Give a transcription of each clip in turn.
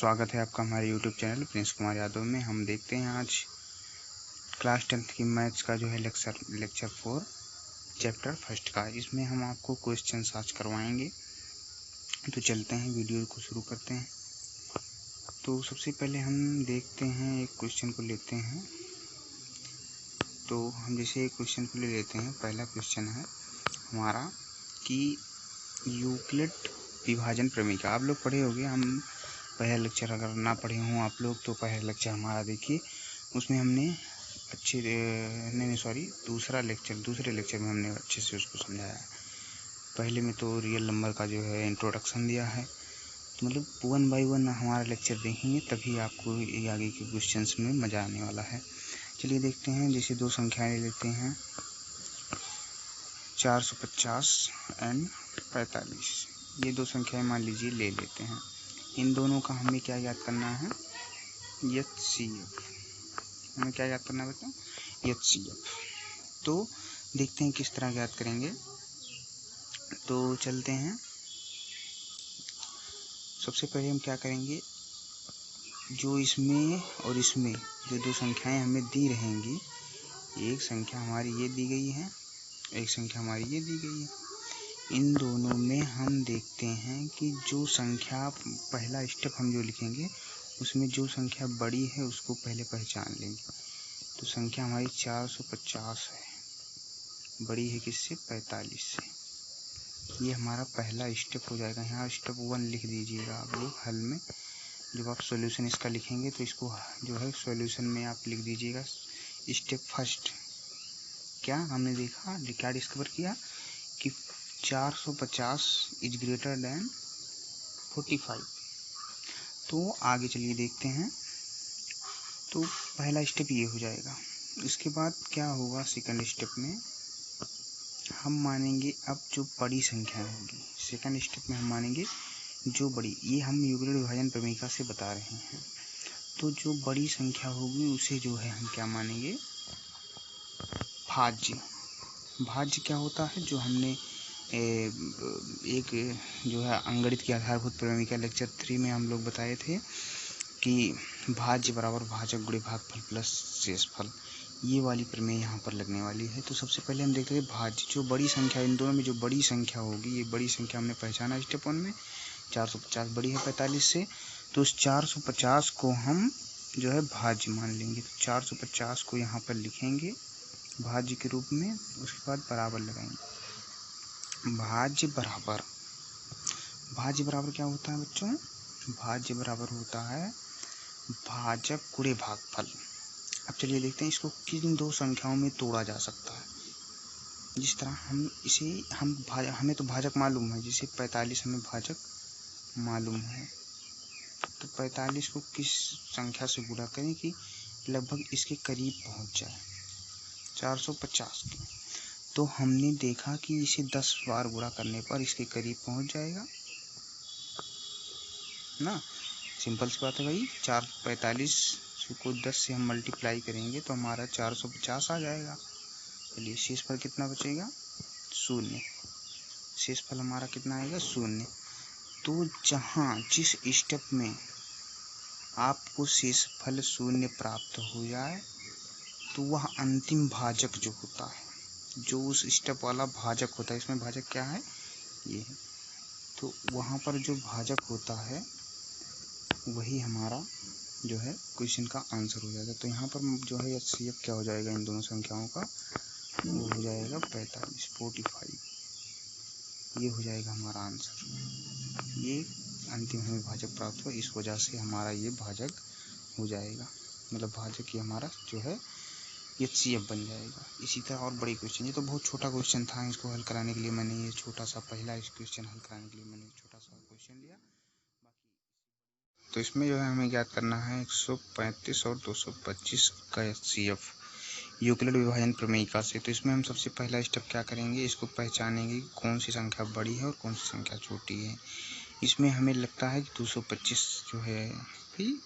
स्वागत है आपका हमारे YouTube channel Prince Kumar Yadav में। हम देखते हैं आज क्लास 10th की मैथ्स का जो है लेक्चर 4 चैप्टर फर्स्ट का। इसमें हम आपको क्वेश्चन आज करवाएंगे। तो चलते हैं, वीडियो को शुरू करते हैं। तो सबसे पहले हम देखते हैं, एक क्वेश्चन को लेते हैं। तो हम जैसे एक क्वेश्चन को ले लेते हैं। पहला क्वेश्चन है हमारा कि यूक्लिड विभाजन प्रमेय का। आप लोग पढ़े होंगे, हम पहला लेक्चर अगर ना पढ़े हों आप लोग तो पहला लेक्चर हमारा देखिए, उसमें हमने दूसरे लेक्चर में हमने अच्छे से उसको समझाया है। पहले में तो रियल नंबर का जो है इंट्रोडक्शन दिया है, तो मतलब 1 बाय 1 हमारा लेक्चर देखेंगे तभी आपको ये आगे के क्वेश्चंस में मज़ा आने वाला है। चलिए देखते हैं। जैसे दो संख्याएं ले लेते हैं, 450 एंड 45। ये दो संख्याएं मान लीजिए ले लेते हैं। इन दोनों का हमें क्या याद करना है? HCF। हमें क्या याद करना है बच्चों? HCF। तो देखते हैं किस तरह याद करेंगे। तो चलते हैं। सबसे पहले हम क्या करेंगे, जो इसमें और इसमें जो दो संख्याएं हमें दी रहेंगी, एक संख्या हमारी ये दी गई है, एक संख्या हमारी ये दी गई है। इन दोनों में हम देखते हैं कि जो संख्या, पहला स्टेप हम जो लिखेंगे उसमें जो संख्या बड़ी है उसको पहले पहचान लेंगे। तो संख्या हमारी 450 है, बड़ी है किससे? 45 से। ये हमारा पहला स्टेप हो जाएगा। यहाँ स्टेप 1 लिख दीजिएगा आप लोग हल में। जब आप सॉल्यूशन इसका लिखेंगे तो इसको जो है सॉल्यूशन में आप लिख दीजिएगा स्टेप फर्स्ट। क्या हमने देखा, क्या डिस्कवर किया कि 450 इज ग्रेटर देन 45। तो आगे चलिए देखते हैं। तो पहला स्टेप ये हो जाएगा। इसके बाद क्या होगा, सेकंड स्टेप में हम मानेंगे अब जो बड़ी संख्या होगी। सेकंड स्टेप में हम मानेंगे जो बड़ी, ये हम यूक्लिड विभाजन प्रमेय से बता रहे हैं। तो जो बड़ी संख्या होगी उसे जो है हम क्या मानेंगे? भाज्य। भाज्य क्या होता है, जो हमने एक जो है अंगणित की आधारभूत प्रमेय लेक्चर 3 में हम लोग बताए थे कि भाज्य बराबर भाजक गुणे भागफल प्लस शेषफल। ये वाली प्रमेय यहाँ पर लगने वाली है। तो सबसे पहले हम देखते हैं भाज्य, जो बड़ी संख्या, इन दोनों में जो बड़ी संख्या होगी, ये बड़ी संख्या हमने पहचाना स्टेप 1 में। 450 बड़ी है 45 से, तो उस 450 को हम जो है भाज्य मान लेंगे। तो 450 को यहाँ पर लिखेंगे भाज्य के रूप में। उसके बाद बराबर लगाएंगे। भाज्य बराबर क्या होता है बच्चों? भाज्य बराबर होता है भाजक गुणे भागफल। अब चलिए देखते हैं इसको किन दो संख्याओं में तोड़ा जा सकता है। जिस तरह हम इसे हमें तो भाजक मालूम है, जैसे 45 हमें भाजक मालूम है। तो 45 को किस संख्या से गुणा करें कि लगभग इसके करीब पहुंच जाए? 450 के। तो हमने देखा कि इसे 10 बार गुणा करने पर इसके करीब पहुंच जाएगा ना। सिंपल सी बात है भाई। 45 को 10 से हम मल्टीप्लाई करेंगे तो हमारा 450 आ जाएगा। चलिए शेषफल कितना बचेगा? 0। शेषफल हमारा कितना आएगा? 0। तो जिस स्टेप में आपको शेषफल 0 प्राप्त हो जाए तो वह अंतिम भाजक जो होता है, जो उस स्टेप वाला भाजक होता है, इसमें भाजक क्या है? ये है। तो वहाँ पर जो भाजक होता है वही हमारा जो है क्वेश्चन का आंसर हो जाएगा। तो यहाँ पर जो है HCF क्या हो जाएगा इन दोनों संख्याओं का? वो हो जाएगा 45। ये हो जाएगा हमारा आंसर। ये अंतिम हमें भाजक प्राप्त हुआ, इस वजह से हमारा ये भाजक हो जाएगा। मतलब भाजक ये हमारा जो है HCF बन जाएगा। इसी तरह और बड़ी क्वेश्चन, ये तो बहुत छोटा क्वेश्चन था, इसको हल कराने के लिए मैंने ये छोटा सा पहला क्वेश्चन हल कराने के लिए मैंने छोटा सा क्वेश्चन लिया। तो इसमें जो है हमें याद करना है 135 और 225 का HCF यूक्लिड विभाजन प्रमेयिका से। तो इसमें हम सबसे पहला स्टेप क्या करेंगे, इसको पहचानेंगे कि कौन सी संख्या बड़ी है और कौन सी संख्या छोटी है। इसमें हमें लगता है कि 225 जो है, भाई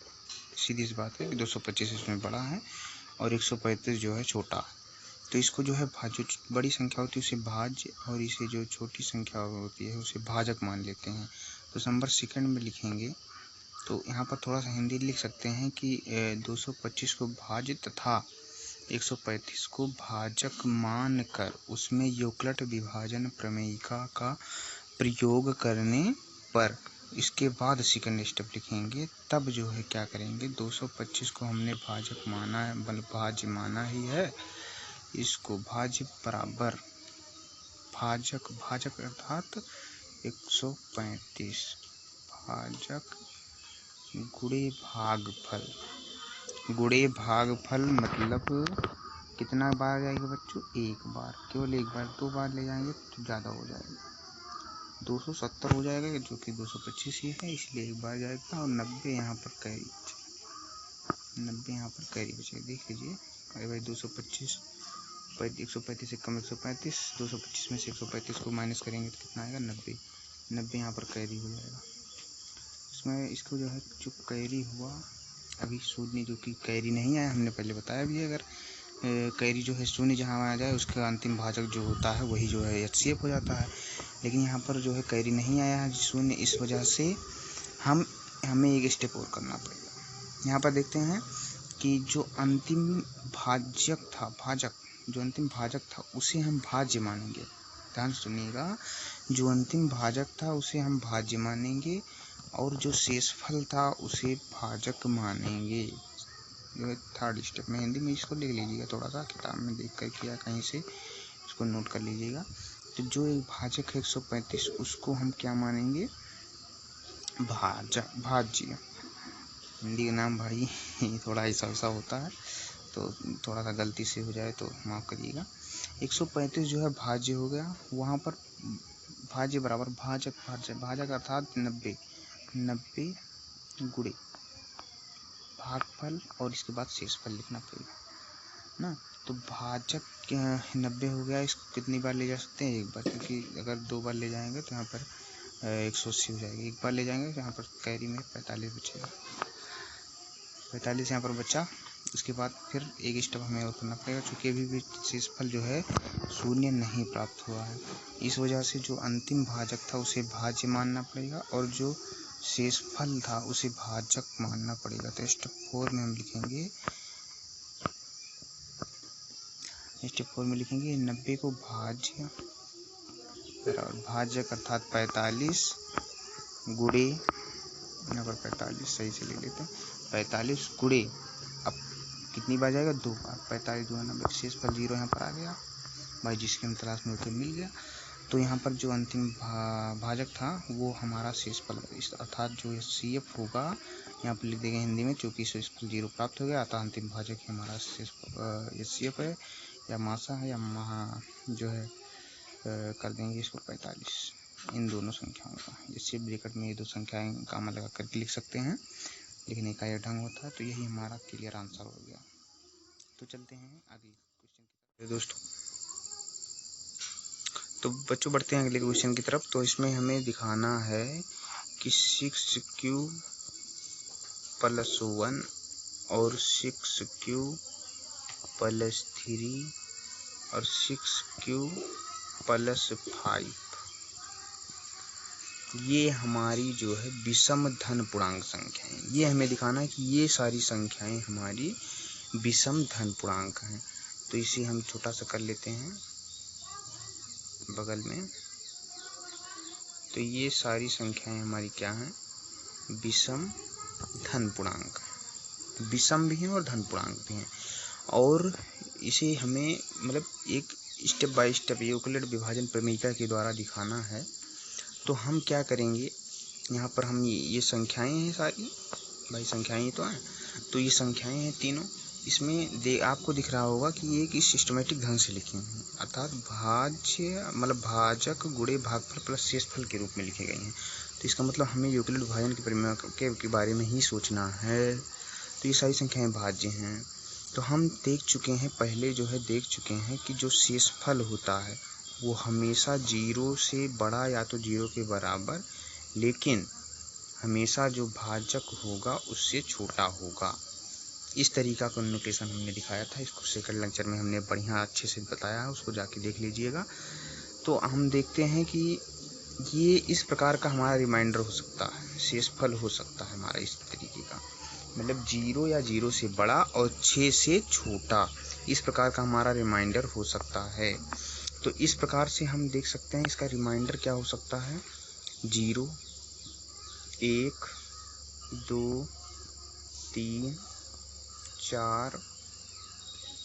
सीधी सी बात है कि 225 इसमें बड़ा है और 135 जो है छोटा। तो इसको जो है जो बड़ी संख्या होती है उसे भाज्य और इसे जो छोटी संख्या होती है उसे भाजक मान लेते हैं। तो नंबर सेकंड में लिखेंगे तो यहाँ पर थोड़ा सा हिंदी लिख सकते हैं कि 225 को भाज्य तथा 135 को भाजक मानकर उसमें यूक्लिड विभाजन प्रमेयिका का प्रयोग करने पर इसके बाद सेकंड स्टेप लिखेंगे। तब जो है क्या करेंगे, 225 को हमने भाजक माना है, भाज्य माना ही है, इसको भाज्य बराबर भाजक अर्थात 135 भाजक गुणे भागफल मतलब कितना बार जाएगा बच्चों, एक बार, केवल एक बार, 2 बार ले जाएंगे तो ज़्यादा हो जाएगा, 270 हो जाएगा जो कि 225 ही है, इसलिए एक बार जाएगा। और 90 यहाँ पर कैरी, 90 यहाँ पर कैरी बचेगा, देख लीजिए। अरे भाई 225 135 से कम 135, 225 में से 135 को माइनस करेंगे तो कितना आएगा, 90, 90 यहाँ पर कैरी हो जाएगा। इसमें इसको जो है जो कैरी हुआ अभी शून्य, जो कि कैरी नहीं आया, हमने पहले बताया भी है, अगर कैरी जो है शून्य जहाँ आ जाए उसका अंतिम भाजक जो होता है वही जो है HCF हो जाता है। लेकिन यहाँ पर जो है कैरी नहीं आया है शून्य, इस वजह से हमें एक स्टेप और करना पड़ेगा। यहाँ पर देखते हैं कि जो अंतिम भाजक था उसे हम भाज्य मानेंगे। ध्यान सुनिएगा, जो अंतिम भाजक था उसे हम भाज्य मानेंगे और जो शेषफल था उसे भाजक मानेंगे। जो थर्ड स्टेप में हिंदी में इसको लिख लीजिएगा, थोड़ा सा किताब में देख कर किया कहीं से, इसको नोट कर लीजिएगा। तो जो एक भाजक है 135 उसको हम क्या मानेंगे, भाज्य। हिंदी का नाम भाई थोड़ा ऐसा होता है, तो थोड़ा सा गलती से हो जाए तो माफ़ करिएगा। 135 जो है भाज्य हो गया, वहाँ पर भाज्य बराबर भाजक अर्थात 90 गुणे भागफल और इसके बाद शेषफल लिखना पड़ेगा ना। तो भाजक 90 हो गया, इसको कितनी बार ले जा सकते हैं, एक बार, क्योंकि अगर 2 बार ले जाएंगे तो यहाँ पर 180 हो जाएगी, एक बार ले जाएंगे तो यहाँ पर कैरी में 45 बचेगा, 45 यहाँ पर बचा। उसके बाद फिर एक स्टेप हमें और करना पड़ेगा, क्योंकि अभी भी शेषफल जो है शून्य नहीं प्राप्त हुआ है, इस वजह से जो अंतिम भाजक था उसे भाज्य मानना पड़ेगा और जो शेषफल था उसे भाजक मानना पड़ेगा। तो स्टेप 4 में हम लिखेंगे, स्टेप 4 में लिखेंगे 90 को भाजक अर्थात 45 गुणे, यहाँ पर 45 सही से ले लेते हैं, 45 गुणे, अब कितनी बार जाएगा, 2 बार, 45 2 90, शेषफल 0 यहाँ पर आ गया भाई, जिसके हम तलाश में होते मिल गया। तो यहाँ पर जो अंतिम भाजक था वो हमारा शेषफल, अर्थात जो HCF होगा यहाँ पर लिख देंगे हिंदी में, चूँकि शेषफल 0 प्राप्त हो गया, अतः अंतिम भाजक हमारा HCF है या मासा है या जो है कर देंगे इसको 45, इन दोनों संख्याओं का। इससे ब्रैकेट में ये 2 संख्याएं कामा लगा करके लिख सकते हैं, लिखने का यह ढंग होता है। तो यही हमारा क्लियर आंसर हो गया। तो चलते हैं अगले क्वेश्चन की तरफ दोस्तों। तो बच्चों बढ़ते हैं अगले क्वेश्चन की तरफ। तो इसमें हमें दिखाना है कि 6Q + 1 और 6Q + 3 और 6Q + 5 ये हमारी जो है विषम धन पूर्णांक संख्याएं, ये हमें दिखाना है कि ये सारी संख्याएं हमारी विषम धन पूर्णांक हैं। तो इसे हम छोटा सा कर लेते हैं बगल में। तो ये सारी संख्याएं हमारी क्या हैं, विषम धन पूर्णांक, विषम भी हैं और धन पूर्णांक भी हैं। और इसे हमें मतलब एक स्टेप बाय स्टेप यूक्लिड विभाजन प्रमेयिका के द्वारा दिखाना है। तो हम क्या करेंगे, यहाँ पर हम ये संख्याएं हैं सारी भाई, संख्याएं ही तो हैं, तो ये संख्याएं हैं तीनों, इसमें आपको दिख रहा होगा कि ये एक सिस्टमेटिक ढंग से लिखी हैं, अर्थात भाज्य मतलब भाजक गुणे भागफल प्लस शेषफल के रूप में लिखे गए हैं। तो इसका मतलब हमें यूक्लिड विभाजन की प्रमेय के बारे में ही सोचना है। तो ये सारी संख्याएं भाज्य हैं। तो हम देख चुके हैं पहले जो है देख चुके हैं कि जो शेषफल होता है वो हमेशा 0 से बड़ा या तो 0 के बराबर, लेकिन हमेशा जो भाजक होगा उससे छोटा होगा। इस तरीका का नोटेशन हमने दिखाया था, इसको सेकंड लेक्चर में हमने बढ़िया अच्छे से बताया है, उसको जाके देख लीजिएगा। तो हम देखते हैं कि ये इस प्रकार का हमारा रिमाइंडर हो सकता है, शेषफल हो सकता है हमारा इस तरीके का, मतलब 0 या 0 से बड़ा और 6 से छोटा, इस प्रकार का हमारा रिमाइंडर हो सकता है। तो इस प्रकार से हम देख सकते हैं इसका रिमाइंडर क्या हो सकता है, 0, 1, 2, 3, 4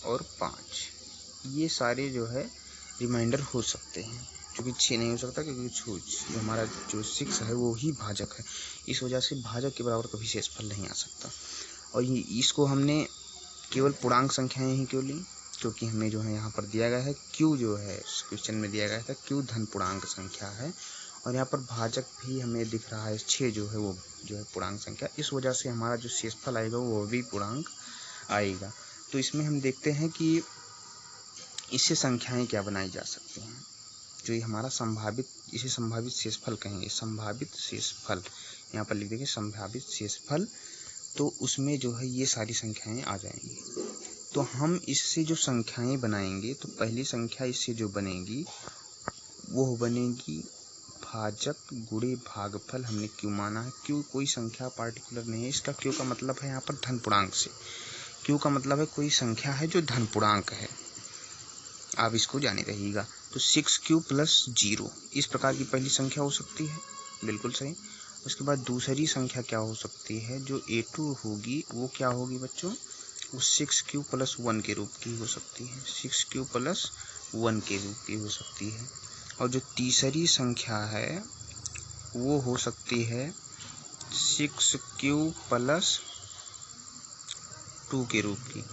और 5, ये सारे जो है रिमाइंडर हो सकते हैं। क्योंकि 6 नहीं हो सकता, क्योंकि हमारा जो 6 है वो ही भाजक है, इस वजह से भाजक के बराबर कभी शेषफल नहीं आ सकता। और ये इसको हमने केवल पूर्णांक संख्याएं ही क्यों ली, क्योंकि हमें जो है यहाँ पर दिया गया है q, जो है क्वेश्चन में दिया गया था q धन पूर्णांक संख्या है, और यहाँ पर भाजक भी हमें दिख रहा है 6 जो है वो जो है पूर्णांक संख्या, इस वजह से हमारा जो शेषफल आएगा वो भी पूर्णांक आएगा। तो इसमें हम देखते हैं कि इससे संख्याएं क्या बनाई जा सकती हैं, जो ये हमारा संभावित, इसे संभावित शेषफल कहेंगे, संभावित शेषफल, यहाँ पर लिख देंगे संभावित शेषफल। तो उसमें जो है ये सारी संख्याएं आ जाएंगी। तो हम इससे जो संख्याएं बनाएंगे, तो पहली संख्या इससे जो बनेगी वो बनेगी भाजक गुणे भागफल। हमने क्यों माना है, क्यों कोई संख्या पार्टिकुलर नहीं है, इसका क्यों का मतलब है यहाँ पर धन पूर्णांक से, क्यों का मतलब है कोई संख्या है जो धन पूर्णांक है, आप इसको जाने रहिएगा। तो 6q + 0 इस प्रकार की पहली संख्या हो सकती है, बिल्कुल सही। उसके बाद दूसरी संख्या क्या हो सकती है, जो a2 होगी वो क्या होगी बच्चों, वो 6q + 1 के रूप की हो सकती है, 6q + 1 के रूप की हो सकती है। और जो तीसरी संख्या है वो हो सकती है 6q + 2 के रूप की।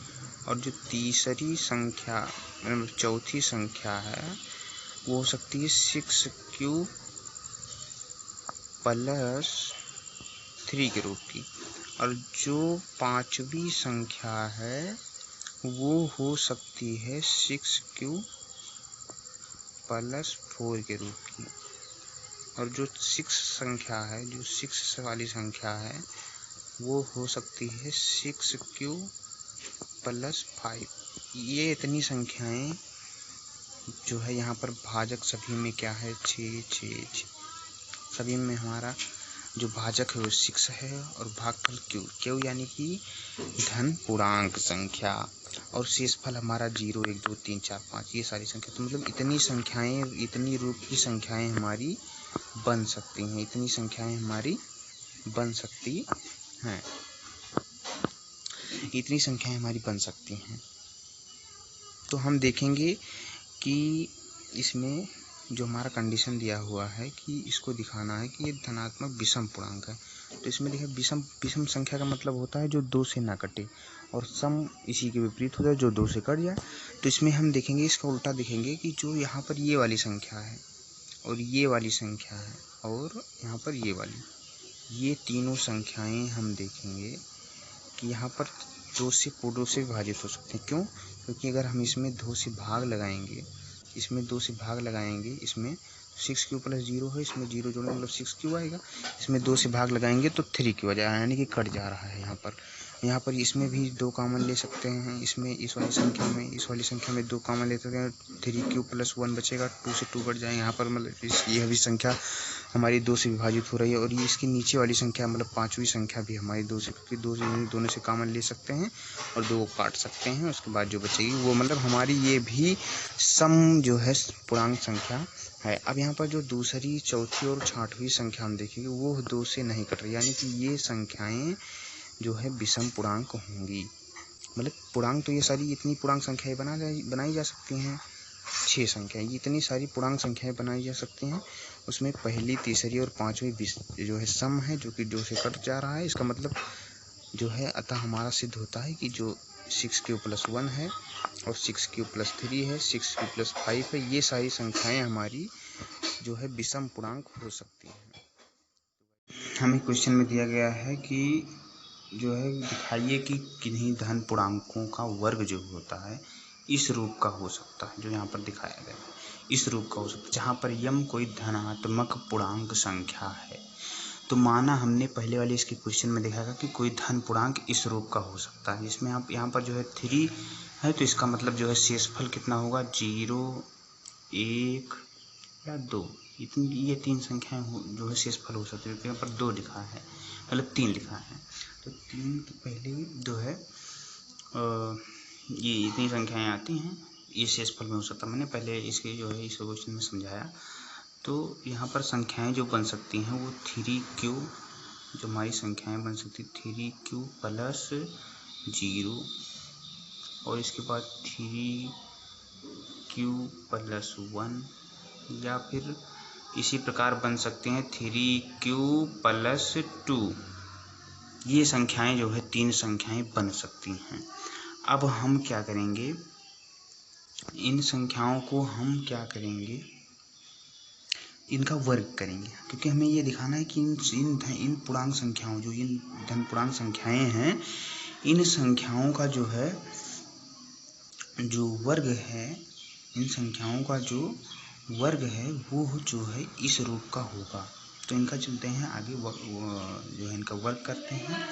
और जो तीसरी संख्या मतलब चौथी संख्या है वो हो सकती है 6q + 3 के रूप की। और जो पांचवी संख्या है वो हो सकती है 6q + 4 के रूप की। और जो 6 संख्या है, जो 6 वाली संख्या है वो हो सकती है 6q + 5। ये इतनी संख्याएं जो है यहाँ पर भाजक सभी में क्या है, 6 6 6, सभी में हमारा जो भाजक है वो 6 है और भागफल क्यू यानी कि धन पूर्णांक संख्या, और शेषफल हमारा 0 1 2 3 4 5, ये सारी संख्या। तो मतलब इतनी संख्याएं, इतनी रूप की संख्याएं हमारी बन सकती हैं, इतनी संख्याएं हमारी बन सकती हैं, इतनी संख्याएं हमारी बन सकती हैं। तो हम देखेंगे कि इसमें जो हमारा कंडीशन दिया हुआ है कि इसको दिखाना है कि ये धनात्मक विषम पूर्णांक है। तो इसमें देखिए विषम संख्या का मतलब होता है जो 2 से ना कटे, और सम इसी के विपरीत होता है जो 2 से कट जाए। तो इसमें हम देखेंगे, इसका उल्टा देखेंगे कि जो यहाँ पर ये वाली संख्या है और ये वाली संख्या है और यहाँ पर ये वाली, ये तीनों संख्याएं हम देखेंगे कि यहाँ पर 2 से विभाजित हो सकते हैं। क्यों, क्योंकि अगर हम इसमें 2 से भाग लगाएंगे, इसमें 2 से भाग लगाएंगे, इसमें 6q + 0 है, इसमें 0 जोड़ेंगे मतलब 6q आएगा, इसमें 2 से भाग लगाएंगे तो 3q आ जाएगा, यानी कि कट जा रहा है। यहाँ पर इसमें भी 2 कॉमन ले सकते हैं, इसमें इस वाली संख्या में 2 कॉमन ले सकते हैं, 3q + 1 बचेगा, 2 से 2 कट जाएंगे। यहाँ पर मतलब यह भी संख्या हमारी 2 से विभाजित हो रही है, और ये इसकी नीचे वाली संख्या मतलब पांचवी संख्या भी हमारी 2 से, क्योंकि 2 से दोनों से कॉमन ले सकते हैं और 2 को काट सकते हैं, उसके बाद जो बचेगी वो मतलब हमारी ये भी सम जो है पूर्णांक संख्या है। अब यहाँ पर जो दूसरी, चौथी और छठवीं संख्या हम देखेंगे वो 2 से नहीं कट रही, यानी कि ये संख्याएं जो है विषम पूर्णांक होंगी। मतलब पूर्णांक तो ये सारी इतनी पूर्णांक संख्याएं बनाई जा सकती हैं, 6 संख्याएं, इतनी सारी पूर्णांक संख्याएं बनाई जा सकती हैं। उसमें पहली, तीसरी और पांचवी जो है सम है, जो कि 2 से कट जा रहा है। इसका मतलब जो है अतः हमारा सिद्ध होता है कि जो 6q + 1 है और 6q + 3 है, 6q + 5 है, ये सारी संख्याएं हमारी जो है विषम पूर्णांक हो सकती हैं। हमें क्वेश्चन में दिया गया है कि जो है दिखाइए कि किन्हीं धन पूर्णांकों का वर्ग जो होता है इस रूप का हो सकता है, जो यहाँ पर दिखाया गया है इस रूप का हो सकता है, जहाँ पर यम कोई धनात्मक पूर्णांक संख्या है। तो माना हमने पहले वाले इसके क्वेश्चन में देखा था कि कोई धन पूर्णांक इस रूप का हो सकता है, जिसमें आप यहाँ पर जो है 3 है, तो इसका मतलब जो है शेषफल कितना होगा, 0 1 या 2, इतनी ये 3 संख्याएं जो है शेषफल हो सकती है। यहाँ पर 2 लिखा है, मतलब 3 लिखा है, तो 3 के पहले जो है ये इतनी संख्याएं आती हैं, ये शेषफल में हो सकता है। मैंने पहले इसके जो है इस क्वेश्चन में समझाया। तो यहाँ पर संख्याएं जो बन सकती हैं वो 3q, जो हमारी संख्याएं बन सकती 3q प्लस 0, और इसके बाद 3q प्लस 1, या फिर इसी प्रकार बन सकते हैं 3q प्लस 2। ये संख्याएं जो है 3 संख्याएं बन सकती हैं। अब हम क्या करेंगे, इन संख्याओं को हम क्या करेंगे, इनका वर्ग करेंगे, क्योंकि हमें ये दिखाना है कि इन पूर्णांक संख्याओं, जो इन धन पूर्णांक संख्याएं हैं, इन संख्याओं का जो है जो वर्ग है, इन संख्याओं का जो वर्ग है वो जो है इस रूप का होगा। तो इनका चलते हैं आगे, जो है इनका वर्ग करते हैं।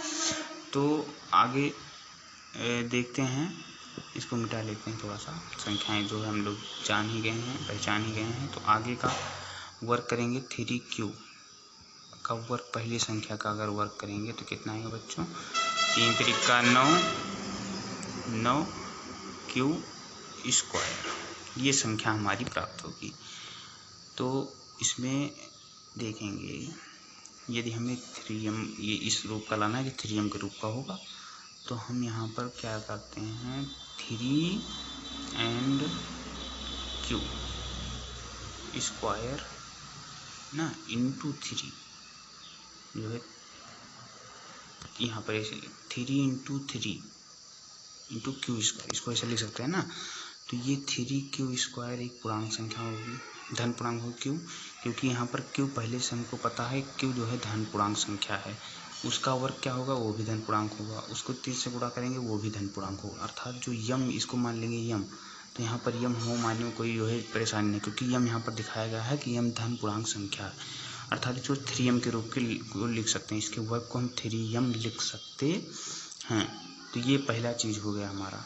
तो आगे देखते हैं, इसको मिटा लेते हैं थोड़ा सा। संख्याएं जो है हम लोग जान ही गए हैं, पहचान ही गए हैं। तो आगे का वर्ग करेंगे, 3q का वर्ग, पहली संख्या का अगर वर्ग करेंगे तो कितना आएगा बच्चों, 3 त्रिका 9 q स्क्वायर, ये संख्या हमारी प्राप्त होगी। तो इसमें देखेंगे, यदि हमें 3m ये इस रूप का लाना है कि 3m के रूप का होगा, तो हम यहाँ पर क्या करते हैं, 3 and q स्क्वायर ना इंटू 3, जो है यहाँ पर ऐसे 3 इंटू 3 इंटू क्यू स्क्वायर, इसको ऐसे लिख सकते हैं ना। तो ये 3q स्क्वायर एक पूर्णांक संख्या होगी, धन पूर्णांक होगी। क्यों? क्योंकि यहाँ पर q पहले से हमको पता है, q जो है धन पूर्णांक संख्या है, उसका वर्ग क्या होगा, वो भी धन पूर्णांक होगा, उसको 3 से गुणा करेंगे वो भी धन पूर्णांक होगा। अर्थात जो यम, इसको मान लेंगे यम, तो यहाँ पर यम हो मानने में कोई जो है परेशानी नहीं, क्योंकि यम यहाँ पर दिखाया गया है कि यम धन पूर्णांक संख्या है। अर्थात जो 3m के रूप को लिख सकते हैं, इसके वर्ग को हम 3m लिख सकते हैं। तो ये पहला चीज़ हो गया हमारा।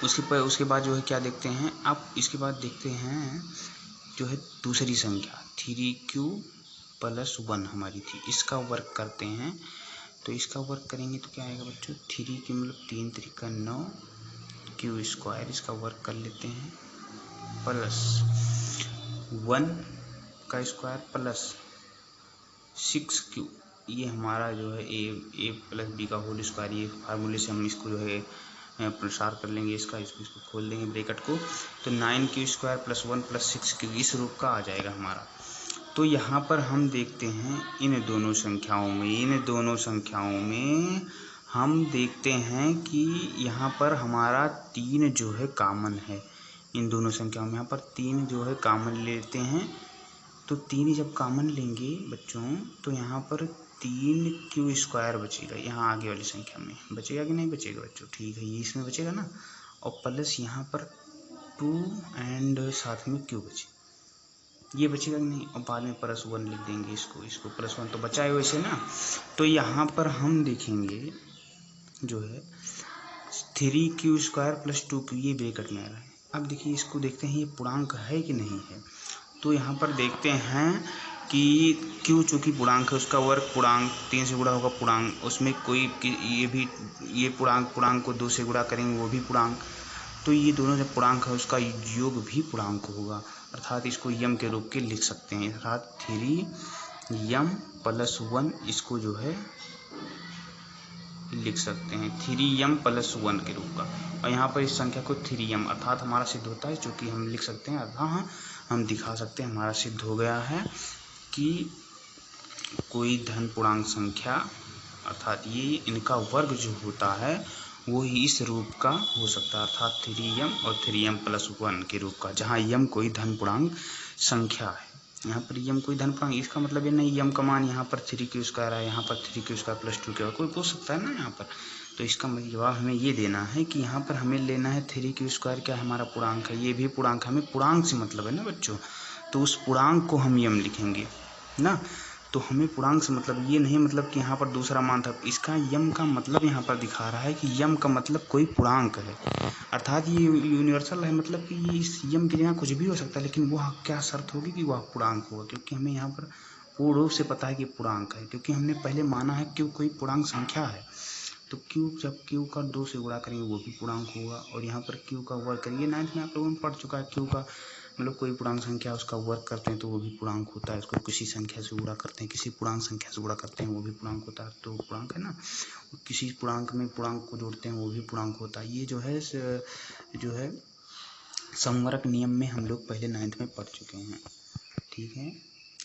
उसके बाद जो है क्या देखते हैं, अब इसके बाद देखते हैं जो है दूसरी संख्या 3q प्लस 1 हमारी थी, इसका वर्ग करते हैं। तो इसका वर्ग करेंगे तो क्या आएगा बच्चों, 3q मतलब 3 त्रिका 9 q स्क्वायर, इसका वर्ग कर लेते हैं, प्लस 1 का स्क्वायर प्लस 6q, ये हमारा जो है a प्लस b का होल स्क्वायर, ये फार्मूले से हम इसको जो है प्रसार कर लेंगे, इसको खोल देंगे ब्रैकेट को। तो 9q square plus 1 plus 6q इस रूप का आ जाएगा हमारा। तो यहाँ पर हम देखते हैं इन दोनों संख्याओं में हम देखते हैं कि यहाँ पर हमारा 3 जो है कॉमन है। इन दोनों संख्याओं में यहाँ पर 3 जो है कॉमन लेते हैं। तो 3 जब कॉमन लेंगे बच्चों, तो यहाँ पर 3q स्क्वायर बचेगा, यहाँ आगे वाली संख्या में बचेगा कि नहीं बचेगा बच्चों, ठीक है, ये इसमें बचेगा ना, और प्लस यहाँ पर 2 एंड साथ में q बचे, ये बचेगा कि नहीं, और बाद में प्लस 1 लिख देंगे, इसको प्लस 1 तो बचा है वैसे ना। तो यहाँ पर हम देखेंगे जो है 3q स्क्वायर प्लस 2q, ये ब्रैकेट में आ रहा है। अब देखिए इसको देखते हैं ये पूर्णांक है कि नहीं है। तो यहाँ पर देखते हैं कि q चूँकि पूर्णांक है, उसका वर्ग पूर्णांक 3 से गुणा होगा पूर्णांक, उसमें कोई ये पूर्णांक को 2 से गुणा करेंगे वो भी पूर्णांक, तो ये दोनों जब पूर्णांक है उसका योग भी पूर्णांक होगा। अर्थात इसको यम के रूप के लिख सकते हैं, अर्थात 3m प्लस 1 इसको जो है लिख सकते हैं 3m प्लस 1 के रूप का। और यहाँ पर इस संख्या को 3m अर्थात हमारा सिद्ध होता है, चूँकि हम लिख सकते हैं, अर्थात हम दिखा सकते हैं, हमारा सिद्ध हो गया है कि कोई धन पूर्णांक संख्या, अर्थात ये इनका वर्ग जो होता है वो ही इस रूप का हो सकता है, अर्थात 3m और 3m प्लस 1 के रूप का, जहाँ यम कोई धन पूर्णांक संख्या है। यहाँ पर यम कोई धन पूर्णांक, इसका मतलब ये नहीं यम का मान यहाँ पर 3q स्क्वायर है, यहाँ पर 3q स्क्वायर प्लस 2q, कोई पूछ सकता है ना यहाँ पर। तो इसका जवाब हमें ये देना है कि यहाँ पर हमें लेना है 3q स्क्वायर क्या हमारा पूर्णांक है, ये भी पूर्णांक, हमें पूर्णांक से मतलब है ना बच्चों, तो उस पूर्णांक को हम यम लिखेंगे ना। तो हमें पूर्णांक से मतलब ये नहीं मतलब कि यहाँ पर दूसरा मान था, इसका यम का मतलब यहाँ पर दिखा रहा है कि यम का मतलब कोई पूर्णांक है, अर्थात ये यूनिवर्सल है, मतलब कि ये इस यम की जगह कुछ भी हो सकता है, लेकिन वह क्या शर्त होगी कि वह पूर्णांक होगा, क्योंकि हमें यहाँ पर पूर्ण रूप से पता है कि पूर्णांक है, क्योंकि हमने पहले माना है कि कोई पूर्णांक संख्या है। तो क्यू जब क्यू का 2 से गुणा करेंगे वो भी पूर्णांक होगा, और यहाँ पर क्यू का वर्ग करेंगे, 9th में आप लोगों ने पढ़ चुका है, क्यू का मतलब कोई पूर्णांक संख्या उसका वर्ग करते हैं तो वो भी पूर्णांक होता है, उसको किसी संख्या से गुणा करते हैं, किसी पूर्णांक संख्या से गुणा करते हैं वो भी पूर्णांक होता है, तो पूर्णांक है ना, किसी पूर्णांक में पूर्णांक को जोड़ते हैं वो भी पूर्णांक होता है। ये जो है संवरक नियम में हम लोग पहले 9th में पढ़ चुके हैं। ठीक है,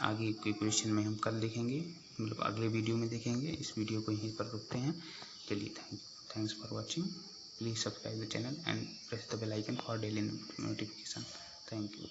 आगे के क्वेश्चन में हम कल देखेंगे, मतलब अगले वीडियो में देखेंगे। इस वीडियो को यहीं पर रुकते हैं। चलिए, thanks for watching. Please subscribe the channel and press the bell icon for daily notification. Thank you.